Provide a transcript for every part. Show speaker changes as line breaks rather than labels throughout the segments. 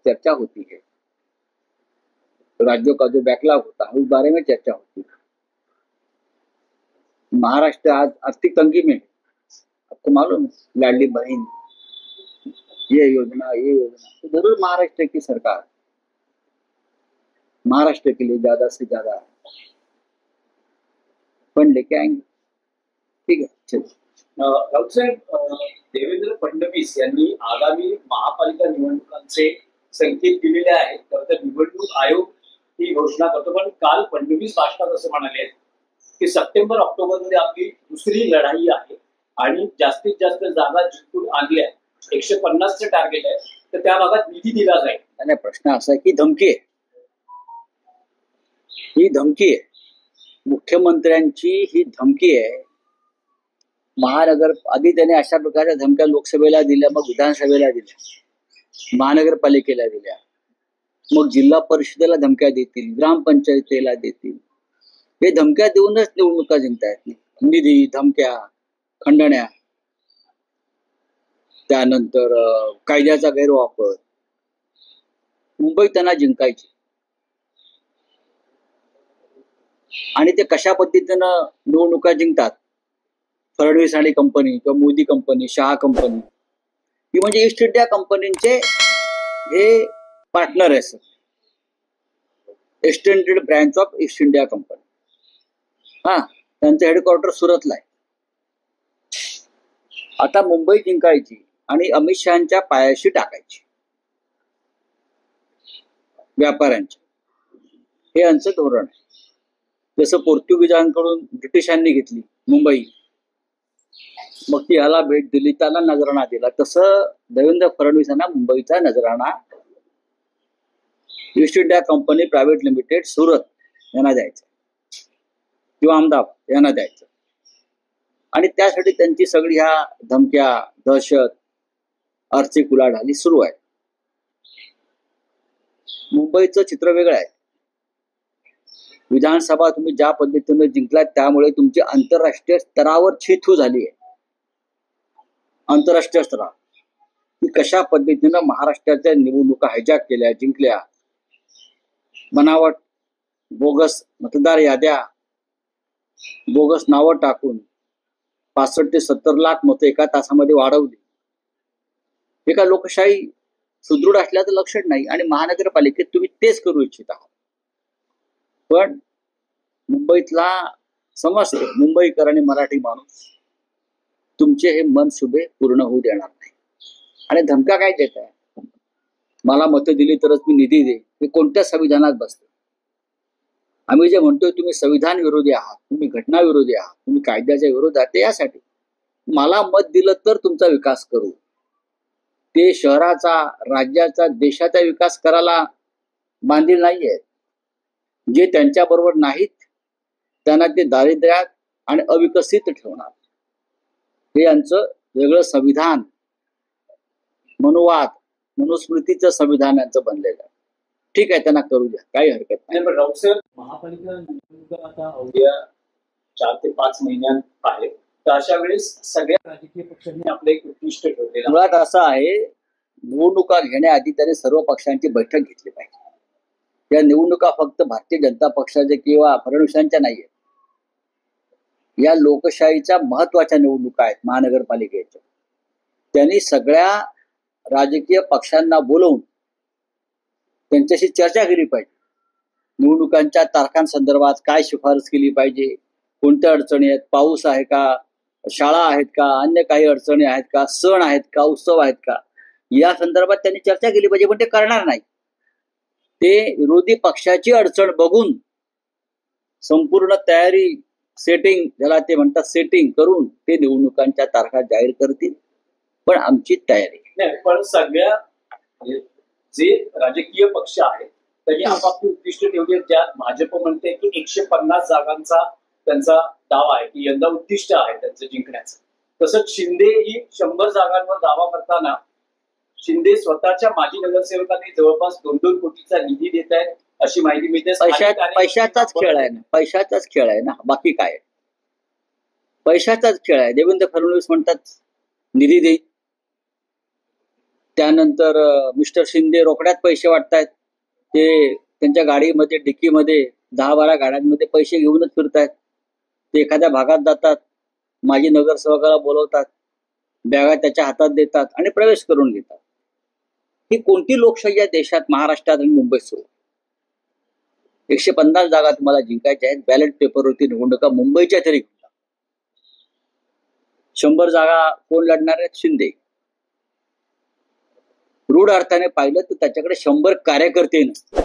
चर्चा होती है, राज्यों का जो बैकलॉग होता है उस बारे में चर्चा होती है। महाराष्ट्र आज आर्थिक तंगी में है, आपको मालूम है, लाडली बहन, ये योजना, तो जरूर महाराष्ट्र की सरकार महाराष्ट्र के लिए ज्यादा से ज्यादा फंड लेके आएंगे। ठीक है, चलिए।
राऊत साहेब, देवेंद्र फडणवीस यांनी आगामी महापालिका निवडणुकांचे संकेत दिलेले आहेत, तर निवडणूक आयोग ही घोषणा करतो। पण काल फडणवीस भाषणात असं म्हणाले की सप्टेंबर ऑक्टोबर मध्ये आपली दुसरी लढाई आहे आणि जास्तीत जास्त जागा जिंकून आणल्या, 150चं टार्गेट आहे, तर त्या भागात निधी दिला जाईल।
आणि प्रश्न असा आहे की धमकी आहे, ही धमकी आहे, मुख्यमंत्र्यांची ही धमकी आहे। महानगर आधी त्याने अशा प्रकारच्या धमक्या लोकसभेला दिल्या, मग विधानसभेला दिल्या, महानगरपालिकेला दिल्या, मग जिल्हा परिषदेला धमक्या देतील, ग्रामपंचायतीला देतील। हे धमक्या देऊनच निवडणुका जिंकता येत नाही। निधी, धमक्या, खंडण्या, त्यानंतर कायद्याचा गैरवापर, मुंबई त्यांना जिंकायची। आणि ते कशा पद्धतीनं निवडणुका जिंकतात, फडणवीस आणि कंपनी किंवा मोदी कंपनी, शहा कंपनी, ही म्हणजे ईस्ट इंडिया कंपनीचे हे पार्टनर आहे, extended branch of east India company. त्यांचं हेडक्वार्टर सुरतला आहे। आता मुंबई जिंकायची आणि अमित शहांच्या पायाशी टाकायची व्यापाऱ्यांच्या, हे यांचं धोरण आहे। जसं पोर्तुगीजांकडून ब्रिटिशांनी घेतली मुंबई, मग ती ह्याला भेट दिली, त्याला नजराणा दिला, तसं देवेंद्र फडणवीसांना मुंबईचा नजराणा east India company private limited Surat यांना द्यायचं किंवा अहमदाबाद यांना द्यायचं। आणि त्यासाठी त्यांची सगळी ह्या धमक्या, दहशत, आर्थिक उलाढाली सुरू आहे। मुंबईचं चित्र वेगळं आहे। विधानसभा तुम्ही ज्या पद्धतीने जिंकलात त्यामुळे तुमची आंतरराष्ट्रीय स्तरावर छिथू झाली आहे। आंतरराष्ट्रीय स्तरावर की कशा पद्धतीनं महाराष्ट्राच्या निवडणुका हायजॅक केल्या, जिंकल्या, बनावट, बोगस मतदार याद्या, बोगस नावं टाकून 65 ते 70 लाख मतं एका तासामध्ये वाढवली। हे का लोकशाही सुदृढ असल्याचं लक्षण नाही। आणि महानगरपालिकेत तुम्ही तेच करू इच्छित आहात, पण मुंबईतला समजतो, मुंबईकर आणि मराठी माणूस तुमचे हे मनसुबे पूर्ण होऊ देणार नाही। आणि धमक्या काय देत आहे, मला मतं दिली तरच मी निधी दे, हे कोणत्या संविधानात बसतं? आम्ही जे म्हणतोय तुम्ही संविधान विरोधी आहात, तुम्ही घटना विरोधी आहात, तुम्ही कायद्याच्या विरोधात, यासाठी मला मत दिलं तर तुमचा विकास करू। ते शहराचा, राज्याचा, देशाचा विकास करायला बांधील नाहीये। जे त्यांच्या बरोबर नाहीत त्यांना ते दारिद्र्यात आणि अविकसित ठेवणार, हे यांचं वेगळं संविधान, मनुवाद, मनुस्मृतीचं संविधान यांचं बनलेलं आहे। ठीक आहे, त्यांना करू द्या, काही हरकत नाही।
पण राऊत साहेब, महापालिका निवडणुका आता अवघ्या 4 ते 5 महिन्यात आहेत, तर अशा वेळेस सगळ्या राजकीय पक्षांनी आपलं एक उद्दिष्ट ठेवलेलं
मुळात असं आहे, निवडणुका घेण्याआधी त्याने सर्व पक्षांची बैठक घेतली पाहिजे। या निवडणुका फक्त भारतीय जनता पक्षाच्या किंवा फडणवीसांच्या नाहीये, या लोकशाहीच्या महत्वाच्या निवडणुका आहेत महानगरपालिकेच्या। त्यांनी सगळ्या राजकीय पक्षांना बोलवून त्यांच्याशी चर्चा केली पाहिजे। निवडणुकांच्या तारखांसंदर्भात काय शिफारस केली पाहिजे, कोणत्या अडचणी आहेत, पाऊस आहे का, शाळा आहेत का, अन्य काही अडचणी आहेत का, सण आहेत का, उत्सव आहेत का, या संदर्भात त्यांनी चर्चा केली पाहिजे। पण ते करणार नाही। ते विरोधी पक्षाची अडचण बघून संपूर्ण तयारी, सेटिंग, ज्याला ते म्हणतात सेटिंग करून ते निवडणुकांच्या तारखा जाहीर करतील। पण आमची तयारी
नाही, पण सगळ्या जे राजकीय पक्ष आहेत त्यांनी आपापली उद्दिष्ट ठेवली आहेत। ज्यात भाजप म्हणते की 150 जागांचा त्यांचा दावा आहे, की यंदा उद्दिष्ट आहे त्यांचं जिंकण्याचं। तसंच शिंदे ही 100 जागांवर दावा करताना शिंदे स्वतःच्या माजी नगरसेवकांनी जवळपास 2-2 कोटीचा निधी देत आहेत अशी माहिती मिळते।
पैशाचाच खेळ आहे ना, पैशाचाच खेळ आहे ना, बाकी काय? पैशाचाच खेळ आहे। देवेंद्र फडणवीस म्हणतात निधी देईल, त्यानंतर मिस्टर शिंदे रोकड्यात पैसे वाटतायत. ते त्यांच्या गाडीमध्ये डिक्कीमध्ये 10-12 गाड्यांमध्ये पैसे घेऊनच फिरतायत. ते एखाद्या भागात जातात, माजी नगरसेवकाला बोलवतात, बॅगा त्याच्या हातात देतात आणि प्रवेश करून घेतात. ही कोणती लोकशाही आहे देशात, महाराष्ट्रात आणि मुंबईत सुरू? 150 जागा तुम्हाला जिंकायच्या आहेत. बॅलेट पेपरवरती निवडणुका मुंबईच्या तरी 100 जागा कोण लढणार आहेत? शिंदे. रूढ अर्थाने पाहिलं तर त्याच्याकडे 100 कार्यकर्ते नसतील.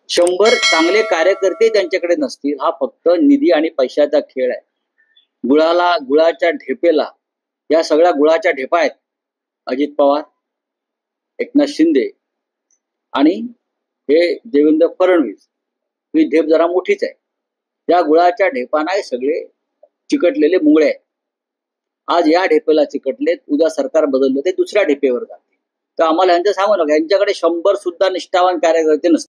100 चांगले कार्यकर्ते त्यांच्याकडे नसतील. हा फक्त निधी आणि पैशाचा खेळ आहे. गुळाच्या ढेपेला, या सगळ्या गुळाच्या ढेपा आहेत अजित पवार, एकनाथ शिंदे आणि हे देवेंद्र फडणवीस. ही ढेप जरा मोठीच आहे. त्या गुळाच्या ढेपाना हे सगळे चिकटलेले मुंगळे आहेत. आज या ढेपेला चिकटलेत, उद्या सरकार बदललं ते दुसऱ्या ढेपेवर जाते. तर आम्हाला यांचं सांगू नका, यांच्याकडे 100 सुद्धा निष्ठावान कार्यकर्ते नसतील.